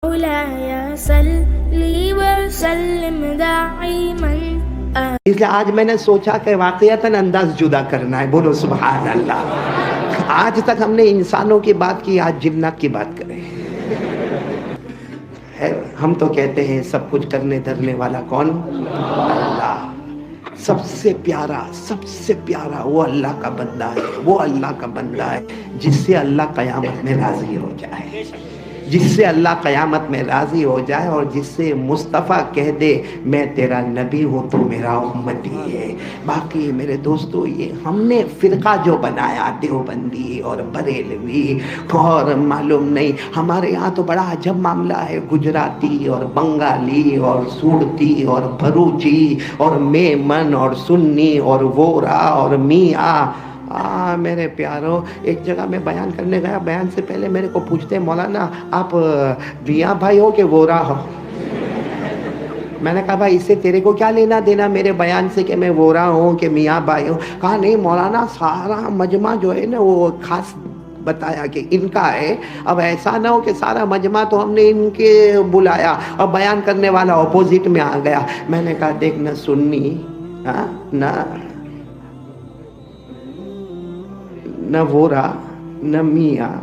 مولاي صلی وسلم دائما. اس لیے آج میں نے سوچا کہ واقعتاً انداز جدا کرنا ہے. بولو سبحان اللہ. آج تک ہم نے انسانوں کی بات کی، آج جنات کی بات کریں. ہم تو کہتے ہیں سب کچھ کرنے دھرنے والا کون؟ اللہ. سب سے پیارا وہ اللہ کا بندہ ہے، وہ اللہ کا بندہ ہے جس سے اللہ قیامت میں راضی ہو جائے، جس سے اللہ قیامت میں راضی ہو جائے، اور جس سے مصطفیٰ کہہ دے میں تیرا نبی ہوں تو میرا امتی ہے. باقی میرے دوستو، یہ ہم نے فرقہ جو بنایا دیوبندی اور بریلوی اور معلوم نہیں، ہمارے یہاں تو بڑا عجب معاملہ ہے. گجراتی اور بنگالی اور سورتی اور بھروچی اور میمن اور سنی اور وورا اور میاں. میرے پیارو، ایک جگہ میں بیان کرنے گیا، بیان سے پہلے میرے کو پوچھتے ہیں مولانا آپ میاں بھائی ہو کہ وورا ہو؟ میں نے کہا بھائی اس سے تیرے کو کیا لینا دینا میرے بیان سے کہ میں وورا ہوں کہ میاں بھائی ہوں؟ کہا نہیں مولانا، سارا مجمع جو ہے نا وہ خاص بتایا کہ ان کا ہے. اب ایسا نہ ہو کہ سارا مجمع تو ہم نے ان کے بلایا اور بیان کرنے والا اپوزٹ میں آ گیا. میں نے کہا دیکھ، نہ سنی نہ وورا نہ میاں،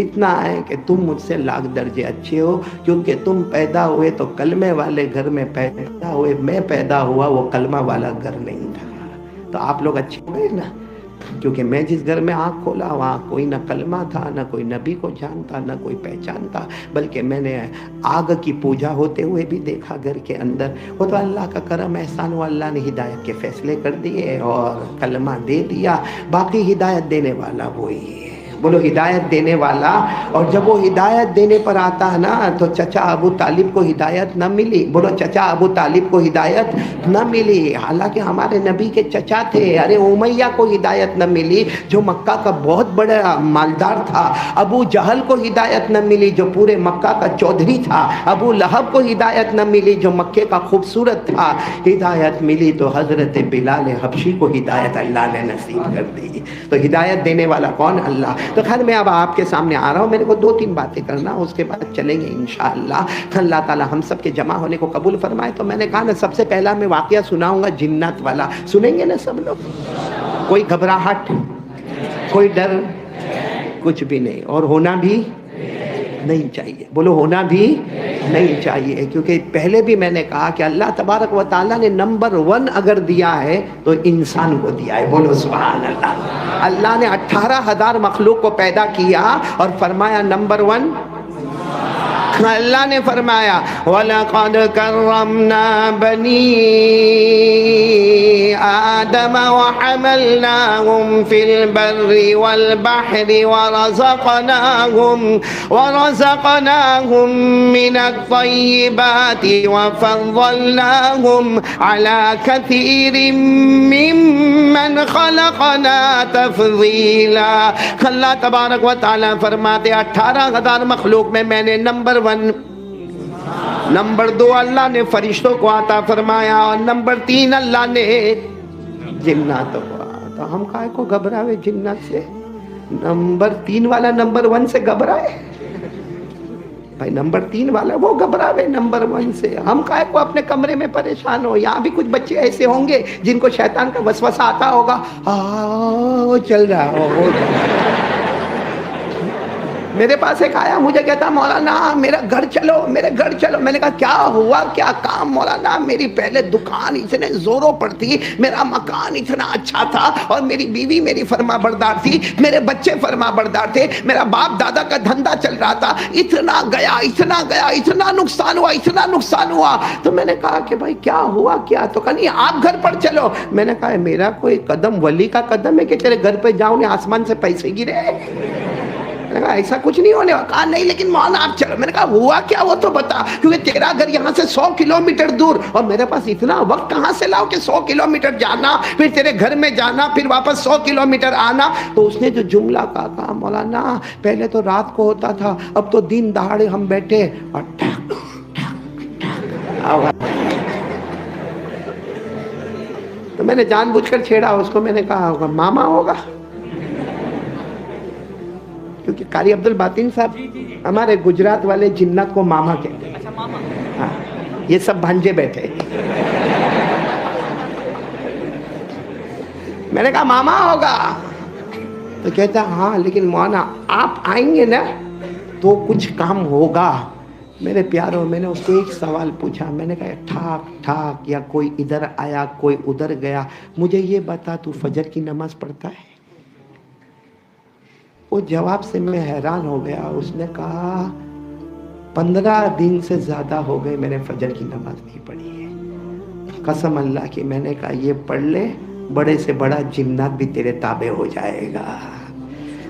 اتنا ہے کہ تم مجھ سے لاکھ درجے اچھے ہو، کیونکہ تم پیدا ہوئے تو کلمے والے گھر میں پیدا ہوئے، میں پیدا ہوا وہ کلمہ والا گھر نہیں تھا. تو آپ لوگ اچھے ہوئے نا، کیونکہ میں جس گھر میں آنکھ کھولا وہاں کوئی نہ کلمہ تھا، نہ کوئی نبی کو جانتا، نہ کوئی پہچانتا، بلکہ میں نے آگ کی پوجا ہوتے ہوئے بھی دیکھا گھر کے اندر. وہ تو اللہ کا کرم احسان ہوا، اللہ نے ہدایت کے فیصلے کر دیے اور کلمہ دے دیا. باقی ہدایت دینے والا وہی ہے. بولو ہدایت دینے والا. اور جب وہ ہدایت دینے پر آتا ہے نا تو چچا ابو طالب کو ہدایت نہ ملی. بولو چچا ابو طالب کو ہدایت نہ ملی، حالانکہ ہمارے نبی کے چچا تھے. ارے امیہ کو ہدایت نہ ملی جو مکہ کا بہت بڑا مالدار تھا. ابو جہل کو ہدایت نہ ملی جو پورے مکہ کا چودھری تھا. ابو لہب کو ہدایت نہ ملی جو مکے کا خوبصورت تھا. ہدایت ملی تو حضرت بلال حبشی کو ہدایت اللہ نے نصیب کر دی. تو ہدایت دینے والا کون؟ اللہ. تو خیر میں اب آپ کے سامنے آ رہا ہوں، میرے کو 2-3 باتیں کرنا، اس کے بعد چلیں گے انشاءاللہ. اللہ تعالی ہم سب کے جمع ہونے کو قبول فرمائے. تو میں نے کہا نا سب سے پہلا میں واقعہ سناؤں گا جنات والا. سنیں گے نا سب لوگ؟ کوئی گھبراہٹ، کوئی ڈر، کچھ بھی نہیں، اور ہونا بھی نہیں چاہیے. بولو ہونا بھی نہیں چاہیے، کیونکہ پہلے بھی میں نے کہا کہ اللہ تبارک و تعالیٰ نے نمبر 1 اگر دیا ہے تو انسان کو دیا ہے. بولو سبحان اللہ. اللہ نے 18,000 مخلوق کو پیدا کیا اور فرمایا نمبر 1 اللہ نے فرمایا وَلَقَدْ كَرَّمْنَا بَنِي آدَمَ وَحَمَلْنَاهُمْ فِي الْبَرِّ وَالْبَحْرِ وَرَزَقْنَاهُمْ مِنَ الطَّيِّبَاتِ وَفَضَّلْنَاهُمْ عَلَى كَثِيرٍ مِّمَّنْ خَلَقْنَا تَفْضِيلًا. اللہ تبارک و تعالیٰ فرماتے 18,000 مخلوق میں نے نمبر 1، نمبر 2 اللہ نے فرشتوں کو عطا فرمایا، اور نمبر 3 اللہ نے جناتوں کو. تو ہم کائے کو گھبراوے جنات سے؟ نمبر 3 والا نمبر 1 سے گھبرائے بھائی؟ نمبر 3 والا وہ گھبراوے نمبر 1 سے. ہم کائے کو اپنے کمرے میں پریشان ہو؟ یہاں بھی کچھ بچے ایسے ہوں گے جن کو شیطان کا وسوسہ آتا ہوگا، چل رہا ہو. میرے پاس ایک آیا، مجھے کہتا مولانا میرا گھر چلو، میرے گھر چلو. میں نے کہا کیا ہوا، کیا کام؟ مولانا میری پہلے دکان اتنے زوروں پر تھی، میرا مکان اتنا اچھا تھا، اور میری بیوی میری فرما بردار تھی، میرے بچے فرما بردار تھے، میرا باپ دادا کا دھندا چل رہا تھا، اتنا گیا اتنا نقصان ہوا. تو میں نے کہا کہ بھائی کیا ہوا کیا؟ تو کہا نہیں آپ گھر پر چلو. میں نے کہا میرا کوئی قدم ولی کا قدم ہے کہ تیرے گھر پہ جاؤں نے آسمان سے پیسے گرے؟ میں نے کہا ایسا کچھ نہیں ہونے. کہا نہیں لیکن مولانا آپ چلو. میں نے کہا ہوا کیا وہ تو بتا، کیونکہ تیرا گھر یہاں سے 100 کلومیٹر دور، اور میرے پاس اتنا وقت کہاں سے لاؤ کہ 100 کلومیٹر جانا، پھر تیرے گھر میں جانا، پھر واپس 100 کلومیٹر آنا. تو اس نے جو جملہ کہا مولانا پہلے تو رات کو ہوتا تھا، اب تو دن دہاڑے ہم بیٹھے اور ٹھک ٹھک. تو میں نے جان بوجھ کر چھیڑا اس کو. میں نے کہا ہوگا ماما ہوگا. کیونکہ قاری عبد الباطن صاحب ہمارے گجرات والے جنات کو ماما کہتے ہیں. ہاں یہ سب بھانجے بیٹھے. میں نے کہا ماما ہوگا تو کہتا ہاں لیکن مولانا آپ آئیں گے نا تو کچھ کام ہوگا. میرے پیاروں میں نے اس کو ایک سوال پوچھا. میں نے کہا ٹھاک ٹھاک یا کوئی ادھر آیا کوئی ادھر گیا, مجھے یہ بتا تو فجر کی نماز پڑھتا ہے؟ وہ جواب سے میں حیران ہو گیا. اس نے کہا 15 دن سے زیادہ ہو گئے میں نے فجر کی نماز نہیں پڑھی ہے. قسم اللہ کی. میں نے کہا یہ پڑھ لے, بڑے سے بڑا جنات بھی تیرے تابع ہو جائے گا.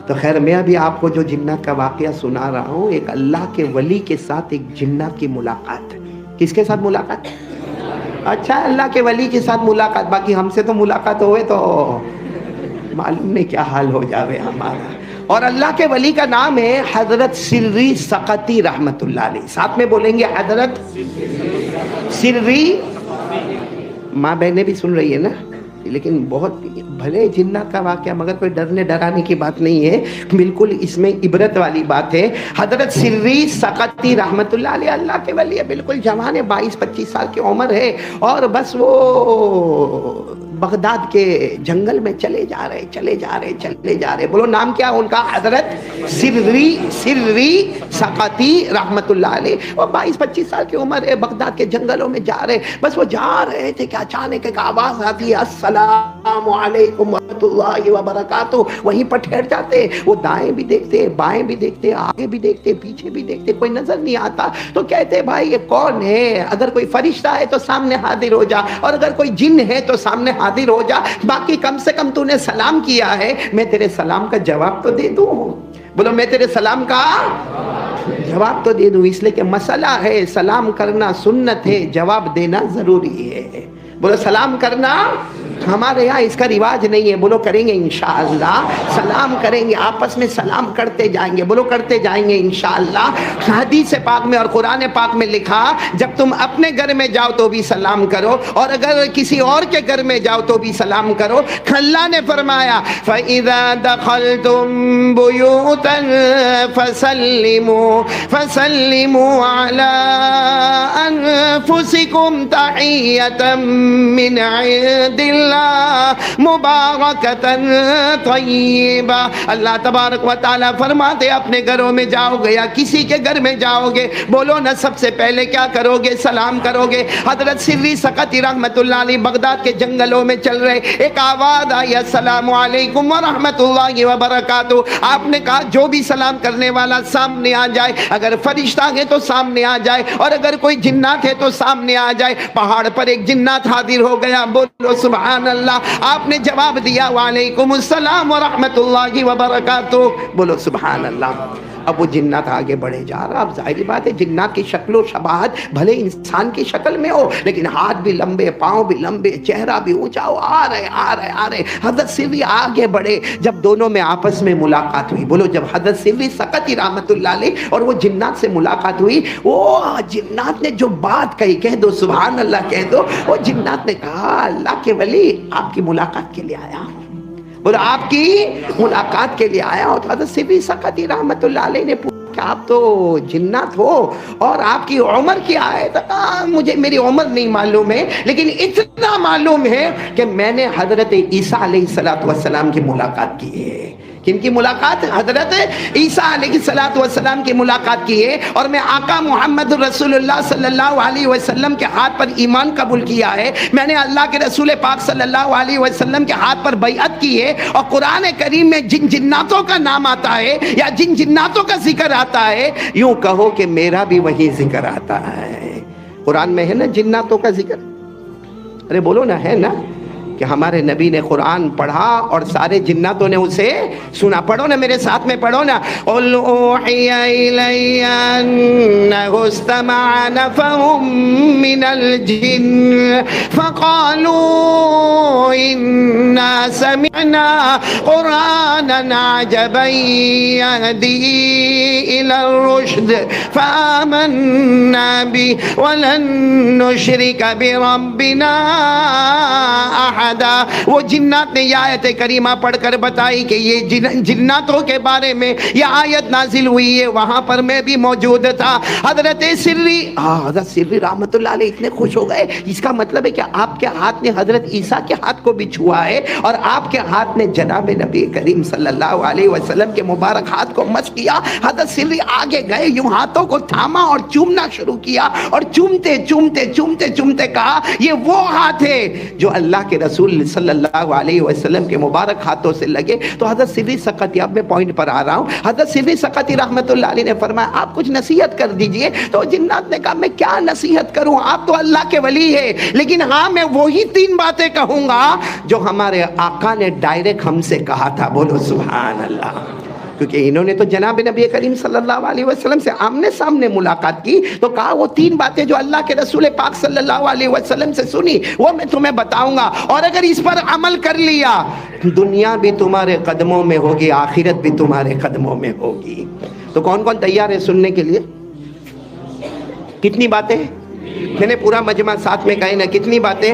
تو خیر میں ابھی آپ کو جو جنات کا واقعہ سنا رہا ہوں, ایک اللہ کے ولی کے ساتھ ایک جنات کی ملاقات. کس کے ساتھ ملاقات؟ اچھا اللہ کے ولی کے ساتھ ملاقات. باقی ہم سے تو ملاقات ہوئے تو معلوم نہیں کیا حال ہو جاوے ہمارا. اور اللہ کے ولی کا نام ہے حضرت سری سقطی رحمت اللہ علیہ. ساتھ میں بولیں گے حضرت سری. ماں بہنیں بھی سن رہی ہے نا, لیکن بہت بھلے جنات کا واقعہ مگر کوئی ڈرنے ڈرانے کی بات نہیں ہے, بالکل اس میں عبرت والی بات ہے. حضرت سری سقطی رحمت اللہ علیہ اللہ کے ولی ہے, بالکل جوان ہے, 22-25 سال کی عمر ہے, اور بس وہ بغداد کے جنگل میں چلے جا رہے. بولو نام کیا ان کا؟ حضرت سری سقطی رحمت اللہ علیہ. اور 22-25 سال کی عمر ہے, بغداد کے جنگلوں میں جا رہے. بس وہ جا رہے تھے کہ اچانک ایک آواز آتی ہے السلام علیکم ورحمۃ اللہ وبرکاتہ. وہیں پر ٹھہر جاتے. وہ دائیں بھی دیکھتے, بائیں بھی دیکھتے, آگے بھی دیکھتے, پیچھے بھی دیکھتے, کوئی نظر نہیں آتا. تو کہتے بھائی یہ کون ہے؟ اگر کوئی فرشتہ ہے تو سامنے حاضر ہو جا, اور اگر کوئی جن ہے تو سامنے حاضر ہو جا. باقی کم سے کم تو نے سلام کیا ہے, میں تیرے سلام کا جواب تو دے دوں. بولو میں تیرے سلام کا جواب تو دے دوں. اس لیے کہ مسئلہ ہے سلام کرنا سنت ہے, جواب دینا ضروری ہے. بولو سلام کرنا ہمارے یہاں اس کا رواج نہیں ہے. بولو کریں گے انشاءاللہ, سلام کریں گے, آپس میں سلام کرتے جائیں گے. بولو کرتے جائیں گے انشاءاللہ. حدیث پاک میں اور قرآن پاک میں لکھا جب تم اپنے گھر میں جاؤ تو بھی سلام کرو, اور اگر کسی اور کے گھر میں جاؤ تو بھی سلام کرو. اللہ نے فرمایا فَإِذَا دَخَلْتُمْ بُيُوتًا فَسَلِّمُوا عَلَىٰ أَنفُسِكُمْ تَحِيَّةً مِّنْ عِندِ اللَّهِ مُبَارَكَةً طَيِّبَةً. اللہ تبارک و تعالیٰ فرماتے اپنے گھروں میں جاؤ گے یا کسی کے گھر میں جاؤ گے, بولو نا سب سے پہلے کیا کرو گے؟ سلام کرو گے. حضرت سری سقطی رحمت اللہ علیہ بغداد کے جنگلوں میں چل رہے, ایک آواز آئی السلام علیکم ورحمۃ اللہ وبرکاتہ. آپ نے کہا جو بھی سلام کرنے والا سامنے آ جائے, اگر فرشتہ ہے تو سامنے آ جائے, اور اگر کوئی جنات ہے تو سامنے آ جائے. پہاڑ پر ایک جنات حاضر ہو گیا. بولو سبحان اللہ. آپ نے جواب دیا وعلیکم السلام ورحمۃ اللہ وبرکاتہ. بولو سبحان اللہ. اب وہ جنات آگے بڑھے جا رہا. اب ظاہری بات ہے جنات کی شکل و شباہت بھلے انسان کی شکل میں ہو, لیکن ہاتھ بھی لمبے, پاؤں بھی لمبے, چہرہ بھی اونچا ہو. آ رہے. حضرت سری آگے بڑھے. جب دونوں میں آپس میں ملاقات ہوئی, بولو جب حضرت سری سقطی رحمت اللہ علیہ اور وہ جنات سے ملاقات ہوئی, وہ جنات نے جو بات کہی, کہہ دو سبحان اللہ کہہ دو. وہ جنات نے کہا اللہ کے ولی آپ کی ملاقات کے لیے آیا ہوں. بولو آپ کی ملاقات کے لیے آیا ہوں. تو حضرت سری سقطی رحمت اللہ علیہ نے پوچھا کہ آپ تو جنات ہو اور آپ کی عمر کیا ہے؟ تو کہا مجھے میری عمر نہیں معلوم ہے, لیکن اتنا معلوم ہے کہ میں نے حضرت عیسیٰ علیہ السلام کی ملاقات کی ہے. کن کی ملاقات؟ حضرت عیسیٰ علیہ السلام کی ملاقات کی ہے. اور میں آقا محمد رسول اللہ صلی اللہ علیہ وسلم کے ہاتھ پر ایمان قبول کیا ہے. میں نے اللہ کے رسول پاک صلی اللہ علیہ وسلم کے ہاتھ پر بیعت کی ہے. اور قرآن کریم میں جن جناتوں کا نام آتا ہے یا جن جناتوں کا ذکر آتا ہے, یوں کہو کہ میرا بھی وہی ذکر آتا ہے. قرآن میں ہے نا جناتوں کا ذکر؟ ارے بولو نا, ہے نا کہ ہمارے نبی نے قرآن پڑھا اور سارے جناتوں نے اسے سنا. پڑھو نا میرے ساتھ میں, پڑھو نا. قُلْ أُوحِيَ إِلَيَّ أَنَّهُ اسْتَمَعَ نَفَرٌ مِّنَ الْجِنِّ فَقَالُوا إِنَّا سَمِعْنَا قُرْآنًا عَجَبًا يَهْدِي إِلَى الرُّشْدِ فَآمَنَّا بِهِ وَلَن نُّشْرِكَ بِرَبِّنَا أَحَدًا. أحدا. وہ جنات نے یہ آیت کریمہ پڑھ کر بتائی کہ یہ جناتوں کے بارے میں یہ آیت نازل ہوئی ہے. وہاں پر میں بھی موجود تھا. حضرت سری رحمت اللہ علیہ اتنے خوش ہو گئے. اس کا مطلب ہے کہ آپ کے ہاتھ نے حضرت عیسیٰ کے ہاتھ کو بھی چھوا ہے اور آپ کے ہاتھ نے جناب نبی کریم صلی اللہ علیہ وسلم کے مبارک ہاتھ کو مس کیا. حضرت سری آگے گئے, یوں ہاتھوں کو تھاما اور چومنا شروع کیا اور چومتے چومتے چومتے چومتے کہا یہ وہ ہاتھ ہے جو اللہ کے رسول صلی اللہ علیہ وسلم کے مبارک ہاتھوں سے لگے. تو حضرت سری سقطی, اب میں پوائنٹ پر آ رہا ہوں, حضرت سری سقطی رحمت اللہ علیہ نے فرمایا آپ کچھ نصیحت کر دیجئے. تو جنات نے کہا میں کیا نصیحت کروں, آپ تو اللہ کے ولی ہے, لیکن ہاں میں وہی 3 باتیں کہوں گا جو ہمارے آقا نے ڈائریکٹ ہم سے کہا تھا. بولو سبحان اللہ. کیونکہ انہوں نے تو جناب نبی کریم صلی اللہ علیہ وسلم سے آمنے سامنے ملاقات کی, تو کہا وہ 3 باتیں جو اللہ کے رسول پاک صلی اللہ علیہ وسلم سے سنی وہ میں تمہیں بتاؤں گا, اور اگر اس پر عمل کر لیا دنیا بھی تمہارے قدموں میں ہوگی, آخرت بھی تمہارے قدموں میں ہوگی. تو کون کون تیار ہے سننے کے لیے؟ کتنی باتیں میں نے پورا مجمع ساتھ میں کہیں نا, کتنی باتیں؟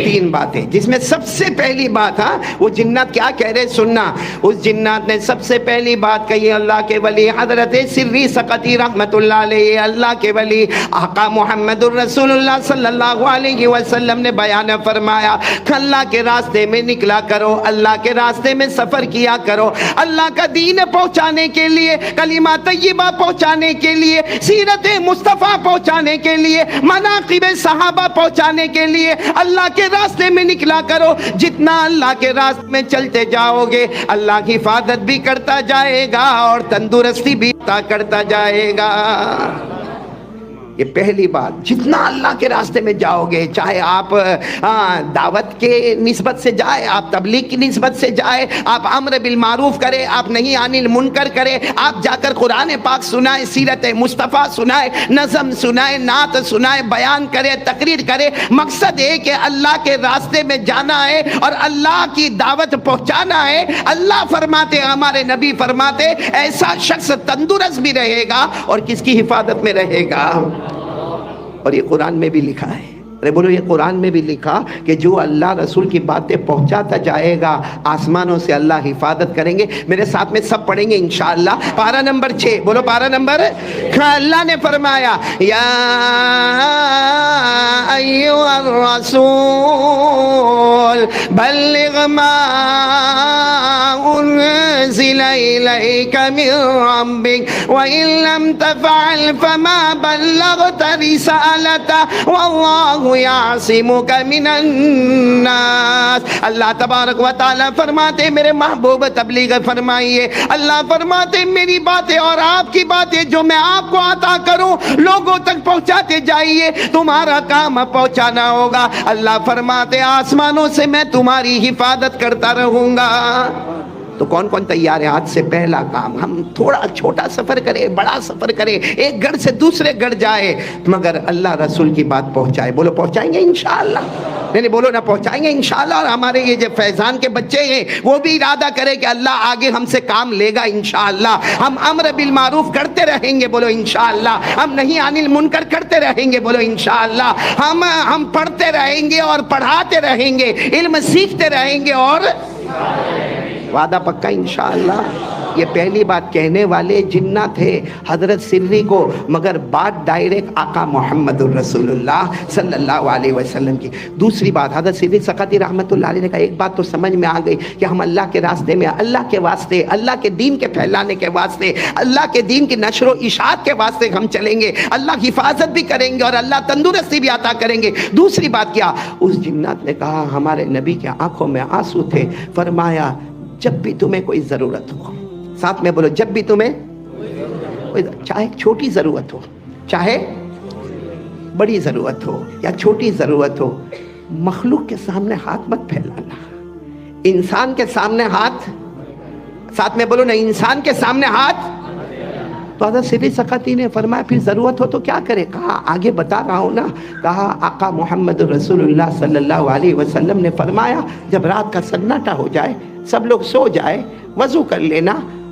3 باتیں, جس میں سب سے پہلی بات, وہ جنات کیا کہہ رہے سننا. اس جنات نے سب سے پہلی بات کہی, اللہ کے ولی حضرت سری سقطی رحمت اللہ علیہ, اللہ کے ولی آقا محمد الرسول اللہ صلی اللہ علیہ وسلم نے بیان فرمایا اللہ کے راستے میں نکلا کرو, اللہ کے راستے میں سفر کیا کرو, اللہ کا دین پہنچانے کے لیے, کلمہ طیبہ پہنچانے کے لیے, سیرت مصطفیٰ پہنچانے کے لیے, مناقب صحابہ پہنچانے کے لیے اللہ کے راستے میں نکلا کرو. جتنا اللہ کے راستے میں چلتے جاؤ گے اللہ کی حفاظت بھی کرتا جائے گا اور تندرستی بھی عطا کرتا جائے گا. یہ پہلی بات, جتنا اللہ کے راستے میں جاؤ گے, چاہے آپ دعوت کے نسبت سے جائے, آپ تبلیغ کی نسبت سے جائے, آپ امر بالمعروف کرے, آپ نہیں عن المنکر کرے, آپ جا کر قرآن پاک سنائے, سیرت مصطفیٰ سنائے, نظم سنائے, نعت سنائے, بیان کرے, تقریر کرے, مقصد ہے کہ اللہ کے راستے میں جانا ہے اور اللہ کی دعوت پہنچانا ہے. اللہ فرماتے, ہمارے نبی فرماتے, ایسا شخص تندرست بھی رہے گا اور کس کی حفاظت میں رہے گا. اور یہ قرآن میں بھی لکھا ہے, ارے بولو یہ قرآن میں بھی لکھا کہ جو اللہ رسول کی باتیں پہنچاتا جائے گا آسمانوں سے اللہ حفاظت کریں گے. میرے ساتھ میں سب پڑھیں گے انشاءاللہ. پارہ نمبر 6, بولو پارہ نمبر. اللہ نے فرمایا یا ایھا الرسول بلغ ما انزل الیک من ربک وان لم تفعل فما بلغت رسالتہ واللہ یعصمک من الناس. اللہ تبارک و تعالیٰ فرماتے میرے محبوب تبلیغ فرمائیے. اللہ فرماتے میری باتیں اور آپ کی باتیں جو میں آپ کو عطا کروں لوگوں تک پہنچاتے جائیے, تمہارا کام پہنچانا ہوگا. اللہ فرماتے آسمانوں سے میں تمہاری حفاظت کرتا رہوں گا. تو کون کون تیار ہے؟ آج سے پہلا کام, ہم تھوڑا چھوٹا سفر کرے, بڑا سفر کرے, ایک گھر سے دوسرے گھر جائے, مگر اللہ رسول کی بات پہنچائے. بولو پہنچائیں گے انشاءاللہ. نہیں بولو نہ, پہنچائیں گے انشاءاللہ. اور ہمارے یہ جو فیضان کے بچے ہیں وہ بھی ارادہ کرے کہ اللہ آگے ہم سے کام لے گا انشاءاللہ. ہم امر بالمعروف کرتے رہیں گے, بولو انشاءاللہ. ہم نہیں عن المنکر کرتے رہیں گے, بولو انشاءاللہ. ہم پڑھتے رہیں گے اور پڑھاتے رہیں گے, علم سیکھتے رہیں گے, اور وعدہ پکا انشاءاللہ. یہ پہلی بات کہنے والے جنات تھے حضرت سری کو, مگر بات ڈائریکٹ آقا محمد الرسول اللہ صلی اللہ علیہ وسلم کی. دوسری بات, حضرت سری سقطی رحمت اللہ علیہ نے کہا ایک بات تو سمجھ میں آ گئی کہ ہم اللہ کے راستے میں, اللہ کے واسطے, اللہ کے دین کے پھیلانے کے واسطے, اللہ کے دین کی نشر و اشاعت کے واسطے ہم چلیں گے. اللہ کی حفاظت بھی کریں گے اور اللہ تندرستی بھی عطا کریں گے. دوسری بات کیا, اس جنات نے کہا, ہمارے نبی کے آنکھوں میں آنسو تھے, فرمایا جب بھی تمہیں کوئی ضرورت ہو, ساتھ میں بولو, جب بھی تمہیں چاہے چھوٹی ضرورت ہو, چاہے بڑی ضرورت ہو یا چھوٹی ضرورت ہو, مخلوق کے سامنے ہاتھ مت پھیلانا, انسان کے سامنے ہاتھ, ساتھ میں بولو نا, انسان کے سامنے ہاتھ. تو حضرت سری سقطی نے فرمایا پھر ضرورت ہو تو کیا کرے؟ کہا آگے بتا رہا ہوں نا. کہا آقا محمد رسول اللہ صلی اللہ علیہ وسلم نے فرمایا جب رات کا سناٹا ہو جائے, سب لوگ سو جائے, وضو کر لینا,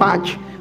5,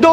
2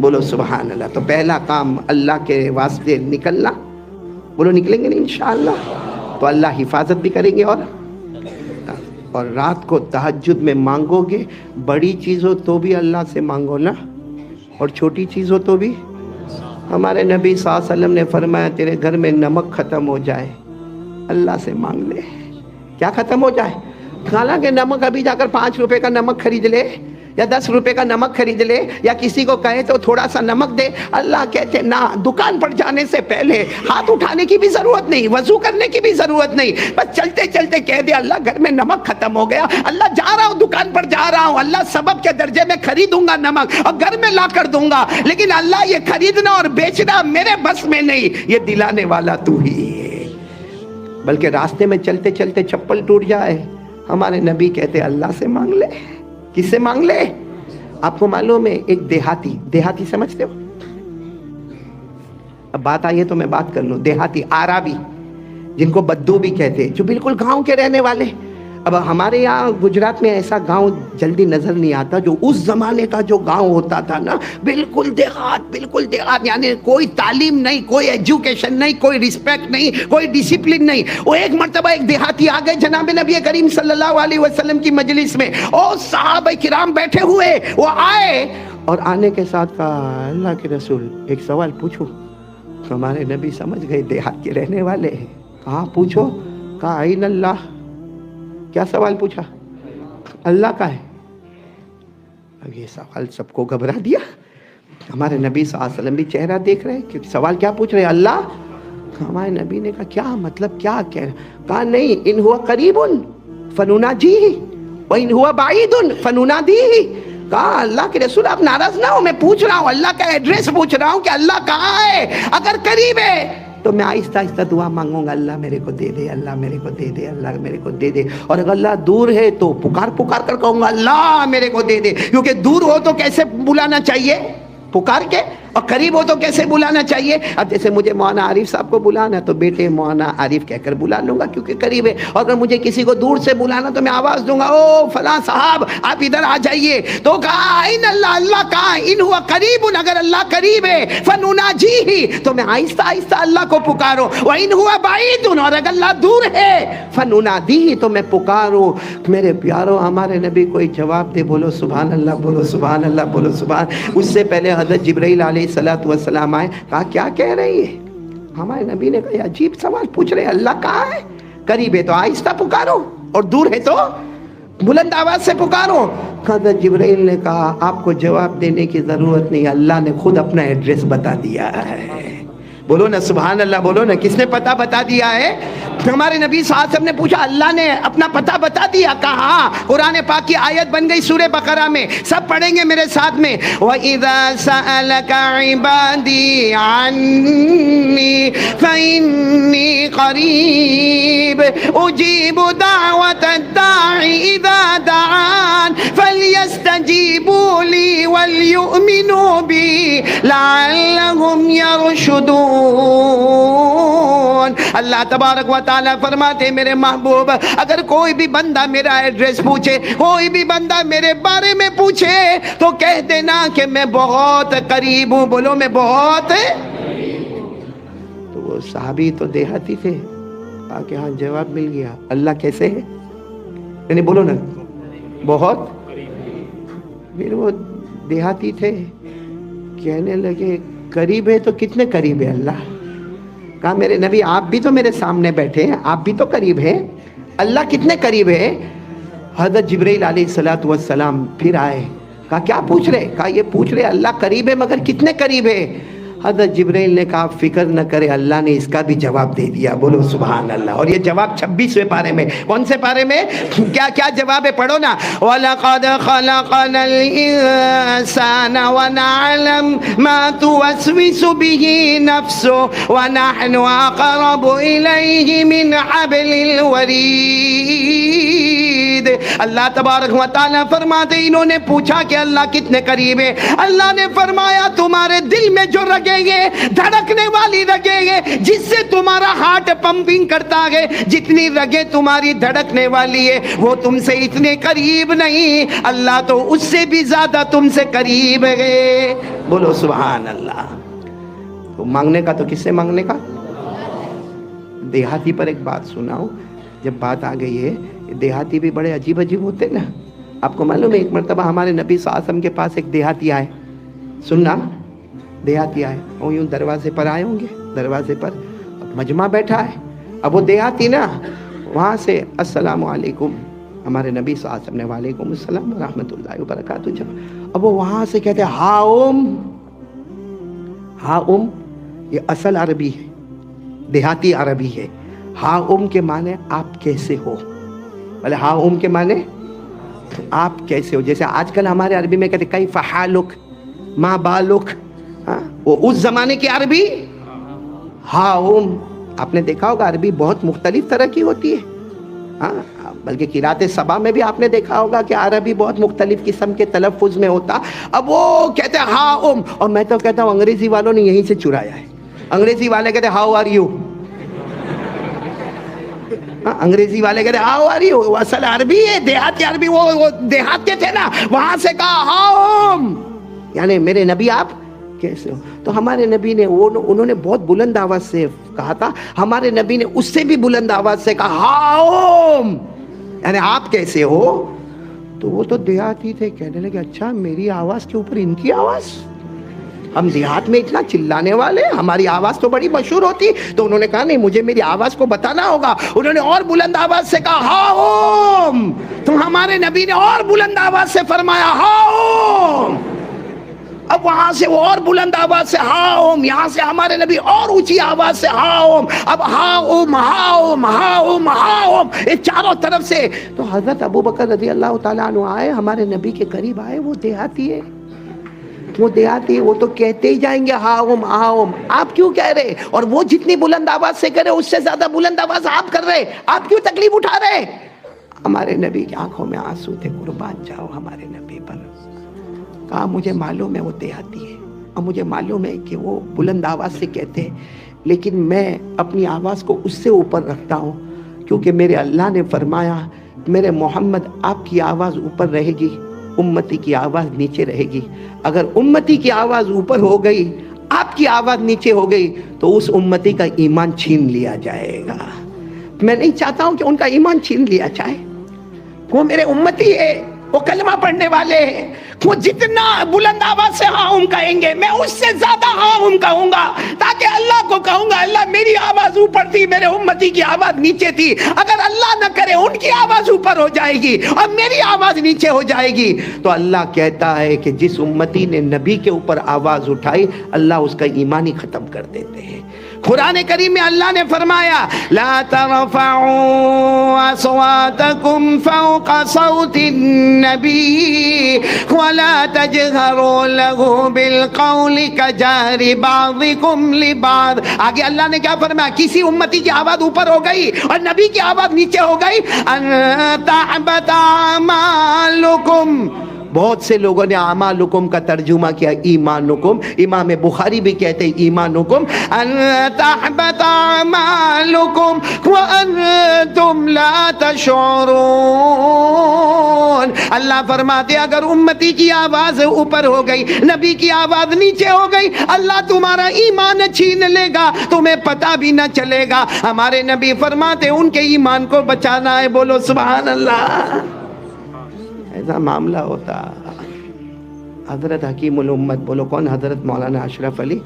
بولو سبحان اللہ. تو پہلا کام اللہ کے واسطے نکلنا. بولو نکلیں گے نہیں انشاءاللہ؟ تو اللہ حفاظت بھی کریں گے. اور رات کو تہجد میں مانگو گے. بڑی چیز ہو تو بھی اللہ سے مانگو نا, اور چھوٹی چیز ہو تو بھی. ہمارے نبی صلی اللہ علیہ وسلم نے فرمایا تیرے گھر میں نمک ختم ہو جائے, اللہ سے مانگ لے. کیا ختم ہو جائے؟ حالانکہ نمک ابھی جا کر 5 روپے کا نمک خرید لے یا 10 روپے کا نمک خرید لے, یا کسی کو کہے تو تھوڑا سا نمک دے. اللہ کہتے نہ, دکان پر جانے سے پہلے ہاتھ اٹھانے کی بھی ضرورت نہیں, وضو کرنے کی بھی ضرورت نہیں, بس چلتے چلتے کہہ دے اللہ گھر میں نمک ختم ہو گیا, اللہ جا رہا ہوں دکان پر جا رہا ہوں, اللہ سبب کے درجے میں خریدوں گا نمک اور گھر میں لا کر دوں گا, لیکن اللہ یہ خریدنا اور بیچنا میرے بس میں نہیں, یہ دلانے والا تو ہی ہے. بلکہ راستے میں چلتے چلتے چپل ٹوٹ جائے, ہمارے نبی کہتے اللہ سے مانگ لے. کس سے مانگ لے؟ آپ کو معلوم ہے ایک دیہاتی سمجھتے ہو؟ اب بات آئی ہے تو میں بات کر لوں. دیہاتی, عربی, جن کو بدو بھی کہتے ہیں, جو بالکل گاؤں کے رہنے والے. اب ہمارے یہاں گجرات میں ایسا گاؤں جلدی نظر نہیں آتا. جو اس زمانے کا جو گاؤں ہوتا تھا نا, بالکل دیہات, یعنی کوئی تعلیم نہیں, کوئی ایجوکیشن نہیں, کوئی رسپیکٹ نہیں, کوئی ڈسپلن نہیں. وہ ایک مرتبہ ایک دیہاتی آ گئے جناب نبی کریم صلی اللہ علیہ وسلم کی مجلس میں, اور صحابہ کرام بیٹھے ہوئے. وہ آئے اور آنے کے ساتھ کہا اللہ کے رسول ایک سوال پوچھوں. ہمارے نبی سمجھ گئے دیہات کے رہنے والے ہیں. کہاں پوچھو؟ کہا این اللہ. کیا سوال پوچھا؟ اللہ کا ہے. اب یہ سوال سب کو گھبرا دیا. ہمارے نبی صلی اللہ علیہ وسلم بھی چہرہ دیکھ رہے کہ سوال کیا پوچھ رہے, اللہ. ہمارے نبی نے کہا کیا مطلب, کیا کہہ رہے؟ کہا نہیں, ان ہوا قریب فنناجیہ وان ہوا بعید فننادیہ. کہا اللہ کے رسول آپ ناراض نہ ہو, میں پوچھ رہا ہوں اللہ کا ایڈریس پوچھ رہا ہوں کہ اللہ کہاں ہے. اگر قریب ہے تو میں آہستہ آہستہ دعا مانگوں گا, اللہ میرے کو دے دے, اللہ میرے کو دے دے, اللہ میرے کو دے دے. اور اگر اللہ دور ہے تو پکار کر کہوں گا اللہ میرے کو دے دے. کیونکہ دور ہو تو کیسے بلانا چاہیے؟ پکار کے. اور قریب ہو تو کیسے بلانا چاہیے؟ اب جیسے مجھے مولانا عارف صاحب کو بلانا تو بیٹے مولانا عارف کہہ کر بلا لوں گا کیونکہ قریب ہے. اور اگر مجھے کسی کو دور سے بلانا تو میں آواز دوں گا او فلاں صاحب آپ ادھر آ جائیے. تو کہا ان اللہ, اللہ کہاں؟ ان ہوا قریب, اگر اللہ قریب ہے فنناجیہ تو میں آہستہ آہستہ اللہ کو پکاروں. وان ہوا بعید, اور اگر اللہ دور ہے فننادیہ تو میں پکاروں. میرے پیارو ہمارے نبی کوئی جواب دے, بولو سبحان اللہ, بولو سبحان اللہ, بولو سبحان. اس سے پہلے حضرت جبرائیل علیہ الصلوۃ والسلام آئے. کہا کیا کہہ رہی ہے؟ ہمارے نبی نے کہا عجیب سوال پوچھ رہے, اللہ کہاں ہے؟ قریب ہے تو آہستہ پکارو, اور دور ہے تو بلند آواز سے پکارو. حضرت جبرائیل نے کہا آپ کو جواب دینے کی ضرورت نہیں, اللہ نے خود اپنا ایڈریس بتا دیا ہے. بولو نا سبحان اللہ, بولو نا. کس نے پتہ بتا دیا ہے؟ ہمارے نبی صلی اللہ علیہ وسلم نے پوچھا اللہ نے اپنا پتہ بتا دیا. کہا قرآن پاک کی آیت بن گئی سورہ بقرہ میں, سب پڑھیں گے میرے ساتھ میں. وَإِذَا سَأَلَكَ عِبَادِي عَنِّي فَإِنِّي قَرِيبٌ أُجِيبُ دَعْوَةَ الدَّاعِ إِذَا دَعَانِ فَلْيَسْتَجِيبُوا لِي وَلْيُؤْمِنُوا بِي لَعَلَّهُمْ يَرْشُدُونَ. اللہ تبارک و تعالیٰ فرماتے میرے محبوب اگر کوئی بھی بندہ میرا ایڈریس پوچھے, کوئی بھی بندہ میرے بارے میں پوچھے تو کہہ دینا کہ میں بہت قریب ہوں. بولو میں بہت. تو وہ صحابی تو دیہاتی تھے, کہ ہاں جواب مل گیا. اللہ کیسے ہے یعنی بولو نا بہت. پھر وہ دیہاتی تھے, کہنے لگے قریب ہے تو کتنے قریب ہے اللہ؟ کہا میرے نبی آپ بھی تو میرے سامنے بیٹھے ہیں, آپ بھی تو قریب ہیں, اللہ کتنے قریب ہے؟ حضرت جبرائیل علیہ الصلوۃ والسلام پھر آئے. کہا کیا پوچھ رہے؟ کہا یہ پوچھ رہے اللہ قریب ہے مگر کتنے قریب ہے؟ حضرت جبرائیل نے کہا فکر نہ کرے, اللہ نے اس کا بھی جواب دے دیا. بولو سبحان اللہ. اور یہ جواب 26ویں پارے میں. کون سے پارے میں؟ کیا جواب ہے؟ پڑھو نا. وَلَقَدْ خَلَقْنَا الْإِنسَانَ وَنَعْلَمُ مَا تُوَسْوِسُ بِهِ نَفْسُهُ وَنَحْنُ أَقْرَبُ إِلَيْهِ مِنْ حَبْلِ الْوَرِيدِ. اللہ تبارک و تعالیٰ فرماتے انہوں نے پوچھا کہ اللہ کتنے قریب ہے. اللہ نے فرمایا تمہارے دل میں جو رگیں گے, دھڑکنے والی رگیں گے, جس سے تمہارا ہارٹ پمپنگ کرتا ہے, جتنی رگیں تمہاری دھڑکنے والی ہے وہ تم سے اتنے قریب نہیں, اللہ تو اس سے بھی زیادہ تم سے قریب ہے. بولو سبحان اللہ. تو مانگنے کا تو کس سے مانگنے کا؟ دیہاتی پر ایک بات سناؤ. جب بات آ گئی ہے، دیہاتی بھی بڑے عجیب عجیب ہوتے نا. آپ کو معلوم ہے ایک مرتبہ ہمارے نبی صلی اللہ علیہ وسلم کے پاس ایک دیہاتی آئے. سننا، دیہاتی آئے اور یوں دروازے پر آئے ہوں گے. دروازے پر مجمع بیٹھا ہے. اب وہ دیہاتی نا وہاں سے السلام علیکم، ہمارے نبی صلی اللہ علیہ وسلم نے وعلیکم السلام ورحمۃ اللہ وبرکاتہ. جب اب وہ وہاں سے کہتے ہیں ہا ام، یہ اصل عربی ہے، دیہاتی عربی ہے. ہا ام کے معنی آپ کیسے ہو. بولے ہا ام کے معنی آپ کیسے ہو. جیسے آج کل ہمارے عربی میں کہتے کیف حالک، ما بالک. وہ اس زمانے کی عربی ہا ام. آپ نے دیکھا ہوگا عربی بہت مختلف طرح کی ہوتی ہے. بلکہ قرات سبا میں بھی آپ نے دیکھا ہوگا کہ عربی بہت مختلف قسم کے تلفظ میں ہوتا. اب وہ کہتے ہیں ہا ام، اور میں تو کہتا ہوں انگریزی والوں نے یہیں سے چرایا ہے. انگریزی والے کہتے ہیں ہاؤ آر یو. انگریزی والے کہتے ہیں ہاؤ آر یو. اصل عربی ہے دیہاتی عربی. وہ دیہات کے تھے نا، وہاں سے کہا ہاؤ ام، یعنی میرے نبی آپ کیسے ہو. تو ہمارے نبی نے انہوں نے بہت بلند آواز سے کہا تھا. ہمارے نبی نے اس سے بھی بلند آواز سے کہا ہاؤ ام، یعنی آپ کیسے ہو. تو وہ تو دیہاتی تھے، کہنے لگے اچھا میری آواز کے اوپر ان کی آواز. ہم دیہات میں اتنا چلانے والے، ہماری آواز تو بڑی مشہور ہوتی. تو انہوں نے کہا نہیں، مجھے میری آواز کو بتانا ہوگا. انہوں نے اور بلند آواز سے کہا ہاؤ ام. تو ہمارے نبی نے اور بلند آواز سے فرمایا ہاؤ ام. اب وہاں سے وہ اور بلند آواز سے ہاؤ ام، یہاں سے ہمارے نبی اور اونچی آواز سے ہاؤ ام. اب ہاؤ ام ہاؤ ام ہاؤ ام ہاؤ ام، یہ چاروں طرف سے. تو حضرت ابوبکر رضی اللہ تعالیٰ عنہ آئے، ہمارے نبی کے قریب آئے. وہ دیہاتی ہے، وہ دیہاتی ہے، وہ تو کہتے ہی جائیں گے ہاؤ ام ہاؤ ام. آپ کیوں کہہ رہے؟ اور وہ جتنی بلند آواز سے کہہ رہے اس سے زیادہ بلند آواز آپ کر رہے. آپ کیوں تکلیف اٹھا رہے؟ ہمارے نبی کی آنکھوں میں آنسو تھے. قربان جاؤ ہمارے نبی پر. کہا مجھے معلوم ہے وہ دیہاتی ہے، اور مجھے معلوم ہے کہ وہ بلند آواز سے کہتے ہیں، لیکن میں اپنی آواز کو اس سے اوپر رکھتا ہوں، کیونکہ میرے اللہ نے فرمایا میرے محمد آپ کی آواز اوپر رہے گی، امتی کی آواز نیچے رہے گی. اگر امتی کی آواز اوپر ہو گئی، آپ کی آواز نیچے ہو گئی، تو اس امتی کا ایمان چھین لیا جائے گا. میں نہیں چاہتا ہوں کہ ان کا ایمان چھین لیا جائے. وہ میرے امتی ہے، وہ کلمہ پڑھنے والے ہیں. وہ جتنا بلند آواز سے ہاں ہم کہیں گے، میں اس سے زیادہ ہاں ہم کہوں گا، تاکہ اللہ کو کہوں گا اللہ میری آواز اوپر تھی، میرے امتی کی آواز نیچے تھی. اگر اللہ نہ کرے ان کی آواز اوپر ہو جائے گی اور میری آواز نیچے ہو جائے گی، تو اللہ کہتا ہے کہ جس امتی نے نبی کے اوپر آواز اٹھائی اللہ اس کا ایمان ہی ختم کر دیتے ہیں. قرآن کریم میں اللہ نے فرمایا لا ترفعوا اصواتکم فوق صوت النبی ولا تجهروا له بالقول كجهر بعضكم لبعض. آگے اللہ نے کیا فرمایا؟ کسی امتی کی آواز اوپر ہو گئی اور نبی کی آواز نیچے ہو گئی، ان تحبط اعمالکم. بہت سے لوگوں نے اعمالکم کا ترجمہ کیا ایمانکم. امام بخاری بھی کہتے ہیں ایمانکم. ان تحبط اعمالکم وانتم لا تشعرون. اللہ فرماتے اگر امتی کی آواز اوپر ہو گئی، نبی کی آواز نیچے ہو گئی، اللہ تمہارا ایمان چھین لے گا، تمہیں پتہ بھی نہ چلے گا. ہمارے نبی فرماتے ان کے ایمان کو بچانا ہے. بولو سبحان اللہ. ایسا معاملہ ہوتا. حضرت حکیم الامت، بولو کون؟ حضرت مولانا اشرف علی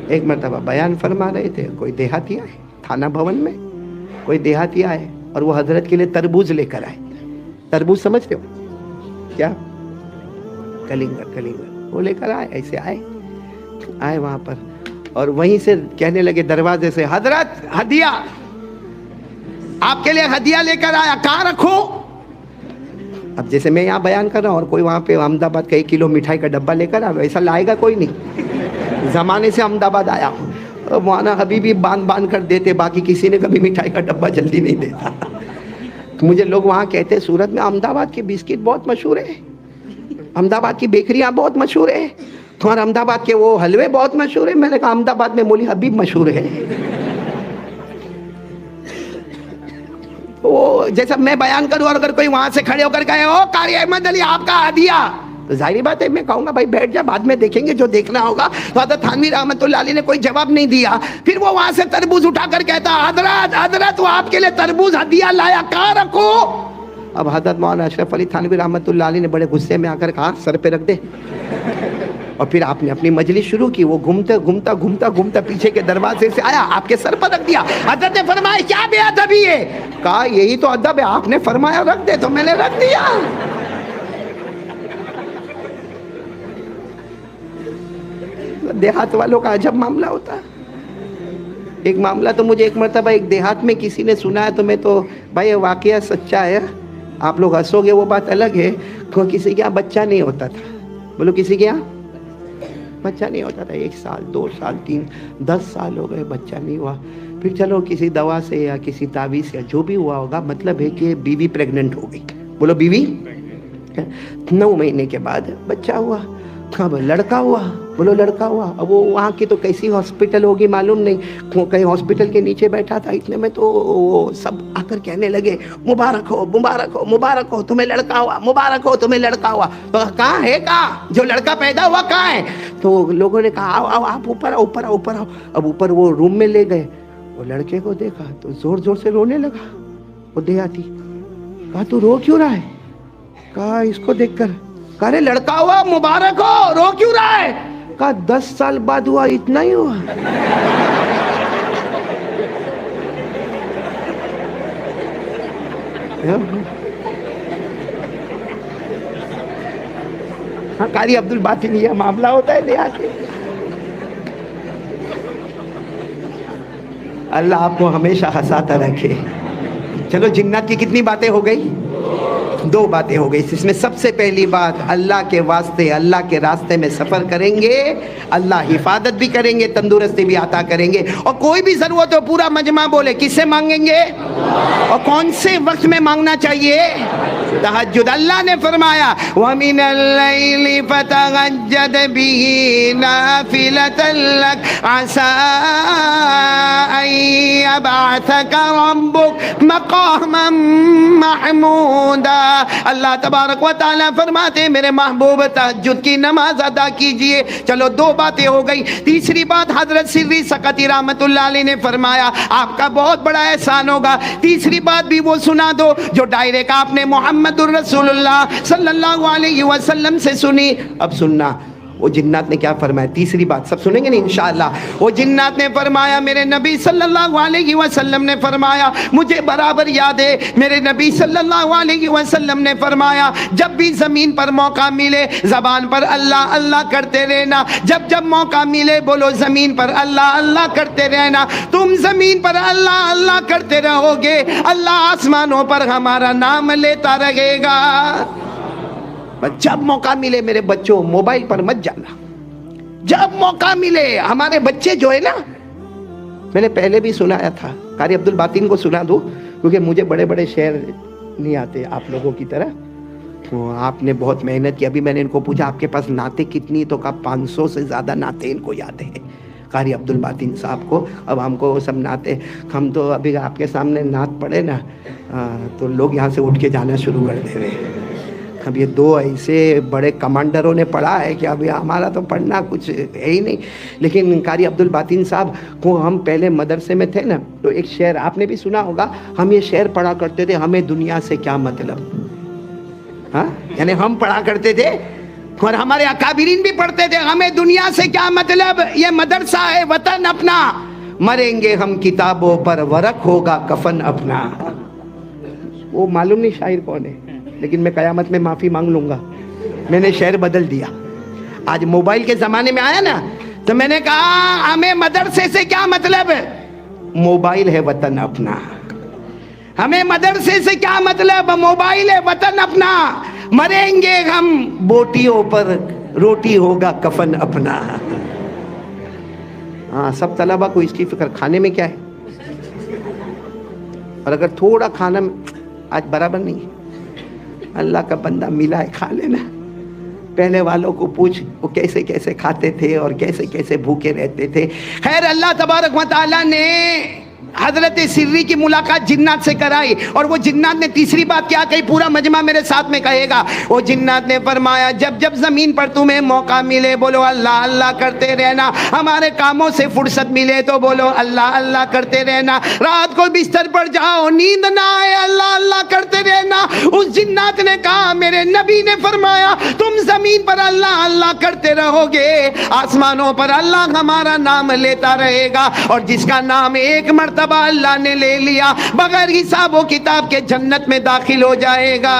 ایک مرتبہ بیان فرما رہے تھے. کوئی دیہاتی آئے تھانہ بھون میں، کوئی دیہاتی آئے اور وہ حضرت کے لیے تربوز لے کر آئے. تربوز سمجھتے ہو کیا؟ کلنگر وہ لے کر آئے. ایسے آئے وہاں پر اور وہیں سے کہنے لگے دروازے سے حضرت ہدیہ، آپ کے لیے ہدیہ لے کر آیا، کہاں رکھو؟ اب جیسے میں یہاں بیان کر رہا ہوں اور کوئی وہاں پہ احمد آباد کا 1 کلو مٹھائی کا ڈبہ لے کر آیا، ویسا لائے گا کوئی نہیں. زمانے سے احمد آباد آیا ہوں، مولانا حبیبی باندھ کر دیتے، باقی کسی نے کبھی مٹھائی کا ڈبہ جلدی نہیں دیتا. مجھے لوگ وہاں کہتے سورت میں احمد آباد کے بسکٹ بہت مشہور ہیں، احمد آباد کی بیکریاں بہت مشہور ہیں، اور احمد آباد کے وہ حلوے بہت مشہور ہیں. میں نے کہا احمد آباد میں مولی حبیب مشہور ہے. وہ جیسا میں بیان کروں اور اگر کوئی وہاں سے کھڑے ہو کر کہے او قاری احمد علی آپ کا ہدیہ، تو ظاہری بات ہے میں کہوں گا بھائی بیٹھ جا, بعد میں دیکھیں گے جو دیکھنا ہوگا. تو حضرت تھانوی رحمۃ اللہ علیہ نے کوئی جواب نہیں دیا. پھر وہ وہاں سے تربوز اٹھا کر کہتا حضرت حضرت وہ آپ کے لیے تربوز ہدیہ لایا, کہاں رکھو. اب حضرت مولانا اشرف علی تھانوی رحمۃ اللہ علیہ نے بڑے غصے میں آ کر کہا سر پہ رکھ دے. اور پھر آپ نے اپنی مجلس شروع کی. وہ گھومتا پیچھے کے دروازے سے آیا, آپ کے سر پر رکھ دیا. حضرت نے فرمایا کیا بے ادبی ہے. کہا یہی تو ادب ہے, آپ نے فرمایا رکھ دے تو میں نے رکھ دیا. دیہات والوں کا عجب معاملہ ہوتا ہے. ایک معاملہ تو مجھے ایک مرتبہ ایک دیہات میں کسی نے سنا ہے, تو میں تو بھائی یہ واقعہ سچا ہے, آپ لوگ ہنسو گے وہ بات الگ ہے. کسی کے یہاں بچہ نہیں ہوتا تھا. بولو کسی کے یہاں بچہ نہیں ہوتا تھا. 1 سال 2 سال 3 10 سال ہو گئے بچہ نہیں ہوا. پھر چلو کسی دوا سے یا کسی تعویذ یا جو بھی ہوا ہوگا, مطلب ہے کہ بیوی پریگننٹ ہو گئی. بولو بیوی 9 مہینے کے بعد بچہ ہوا. اب لڑکا ہوا. بولو لڑکا ہوا. اب وہ وہاں کی تو کیسی ہاسپٹل ہوگی معلوم نہیں, کہیں ہاسپٹل کے نیچے بیٹھا تھا. اتنے میں تو وہ سب آ کر کہنے لگے مبارک ہو مبارک ہو مبارک ہو تمہیں لڑکا ہوا, مبارک ہو تمہیں لڑکا ہوا. تو کہاں ہے, کہاں جو لڑکا پیدا ہوا کہاں ہے. تو لوگوں نے کہا آؤ آؤ آپ اوپر آؤ اوپر آؤ اوپر آؤ. اب اوپر وہ روم میں لے گئے. وہ لڑکے کو دیکھا تو زور زور سے رونے لگا. وہ دیہاتی کہا تو رو کیوں رہا ہے. کہا اس کو دیکھ کر. کہا رے لڑکا ہوا مبارک ہو, رو کیوں رہا ہے. کہا 10 سال بعد ہوا, اتنا ہی ہوا. ہاں قاری عبد الباطن یہ معاملہ ہوتا ہے دیہات میں. اللہ آپ کو ہمیشہ ہنساتا رکھے. چلو جنات کی کتنی باتیں ہو گئی, 2 باتیں ہو گئی. اس میں سب سے پہلی بات اللہ کے واسطے اللہ کے راستے میں سفر کریں گے, اللہ حفاظت بھی کریں گے, تندرستی بھی عطا کریں گے. اور کوئی بھی ضرورت ہو پورا مجمع بولے کس سے مانگیں گے, اور کون سے وقت میں مانگنا چاہیے. تہجد. اللہ نے فرمایا وَمِنَ اللَّيْلِ فَتَهَجَّدْ بِهِ نَافِلَةً لَكَ عَسَىٰ أَن يَبْعَثَكَ رَبُّكَ مَقَامًا مَحْمُودًا. اللہ تبارک و تعالیٰ فرماتے ہیں میرے محبوب تہجد کی نماز ادا کیجئے. چلو 2 باتیں ہو گئی. تیسری بات حضرت سری سقطی رحمت اللہ علیہ نے فرمایا آپ کا بہت بڑا احسان ہوگا. تیسری بات بھی وہ سنا دو جو ڈائریکٹ آپ نے محمد الرسول اللہ صلی اللہ علیہ وسلم سے سنی. اب سننا وہ جنات نے کیا فرمایا. تیسری بات سب سنیں گے نہیں انشاءاللہ. وہ جنات نے فرمایا میرے نبی صلی اللہ علیہ وسلم نے فرمایا مجھے برابر یاد ہے میرے نبی صلی اللہ علیہ وسلم نے فرمایا جب بھی زمین پر موقع ملے زبان پر اللہ اللہ کرتے رہنا. جب جب موقع ملے بولو زمین پر اللہ اللہ کرتے رہنا. تم زمین پر اللہ اللہ کرتے رہو گے, اللہ آسمانوں پر ہمارا نام لیتا رہے گا. جب موقع ملے میرے بچوں موبائل پر مت جانا. جب موقع ملے ہمارے بچے جو ہے نا, میں نے پہلے بھی سنایا تھا, قاری عبد الباطن کو سنا دو کیونکہ مجھے بڑے بڑے شعر نہیں آتے آپ لوگوں کی طرح. آپ نے بہت محنت کی. ابھی میں نے ان کو پوچھا آپ کے پاس نعتیں کتنی, تو کہا 500 سے زیادہ نعتیں ان کو یاد ہے قاری عبد الباطن صاحب کو. اب ہم کو سب نعتیں, ہم تو ابھی آپ کے سامنے نعت پڑھے نا تو لوگ یہاں سے اٹھ کے جانا شروع کر دے رہے. اب یہ 2 ایسے بڑے کمانڈروں نے پڑھا ہے کہ ابھی ہمارا تو پڑھنا کچھ ہے ہی نہیں. لیکن قاری عبد الباطن صاحب کو ہم پہلے مدرسے میں تھے نا, تو ایک شعر آپ نے بھی سنا ہوگا, ہم یہ شعر پڑھا کرتے تھے ہمیں دنیا سے کیا مطلب. ہاں یعنی ہم پڑھا کرتے تھے اور ہمارے اکابرین بھی پڑھتے تھے ہمیں دنیا سے کیا مطلب, یہ مدرسہ ہے وطن اپنا, مریں گے ہم کتابوں پر ورق ہوگا کفن اپنا. وہ معلوم نہیں شاعر کون ہے, لیکن میں قیامت میں معافی مانگ لوں گا, میں نے شعر بدل دیا. آج موبائل کے زمانے میں آیا نا تو میں نے کہا ہمیں مدرسے سے کیا مطلب, موبائل ہے وطن اپنا. ہمیں مدرسے سے کیا مطلب, موبائل ہے وطن اپنا. مریں گے ہم بوٹیوں پر روٹی ہوگا کفن اپنا. ہاں سب طلبہ کو اس کی فکر کھانے میں کیا ہے, اور اگر تھوڑا کھانا آج برابر نہیں ہے, اللہ کا بندہ ملا ہے کھا لینا. پہلے والوں کو پوچھ وہ کیسے کیسے کھاتے تھے اور کیسے کیسے بھوکے رہتے تھے. خیر اللہ تبارک و تعالیٰ نے حضرت سری کی ملاقات جنات سے کرائی اور وہ جنات نے تیسری بات کیا کہی، پورا مجمع میرے ساتھ میں کہے گا. وہ جنات نے فرمایا جب جب زمین پر تمہیں موقع ملے بولو اللہ اللہ کرتے رہنا، ہمارے کاموں سے فرصت ملے تو بولو اللہ اللہ کرتے رہنا، رات کو بستر پر جاؤ نیند نہ آئے اللہ اللہ کرتے رہنا. اس جنات نے کہا میرے نبی نے فرمایا تم زمین پر اللہ اللہ کرتے رہو گے، آسمانوں پر اللہ ہمارا نام لیتا رہے گا، اور جس کا نام ایک مرتبہ اللہ نے لے لیا بغیر حساب و کتاب کے جنت میں داخل ہو جائے گا.